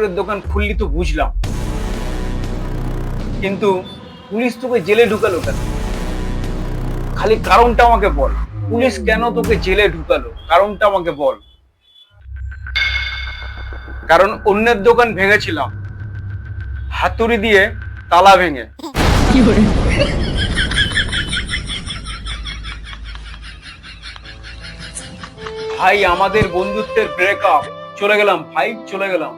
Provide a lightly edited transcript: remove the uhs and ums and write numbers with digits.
কাপড়ের দোকান খুললি তো বুঝলাম, কিন্তু পুলিশ তোকে জেলে ঢুকালো কেন? খালি কারণটা আমাকে বল। পুলিশ কেন তোকে জেলে ঢুকালো, কারণটা আমাকে বল। কারণ অন্যের দোকান ভেঙেছিলাম হাতুড়ি দিয়ে, তালা ভেঙে। ভাই আমাদের বন্ধুত্বের ব্রেকআপ, চলে গেলাম ভাই, চলে গেলাম।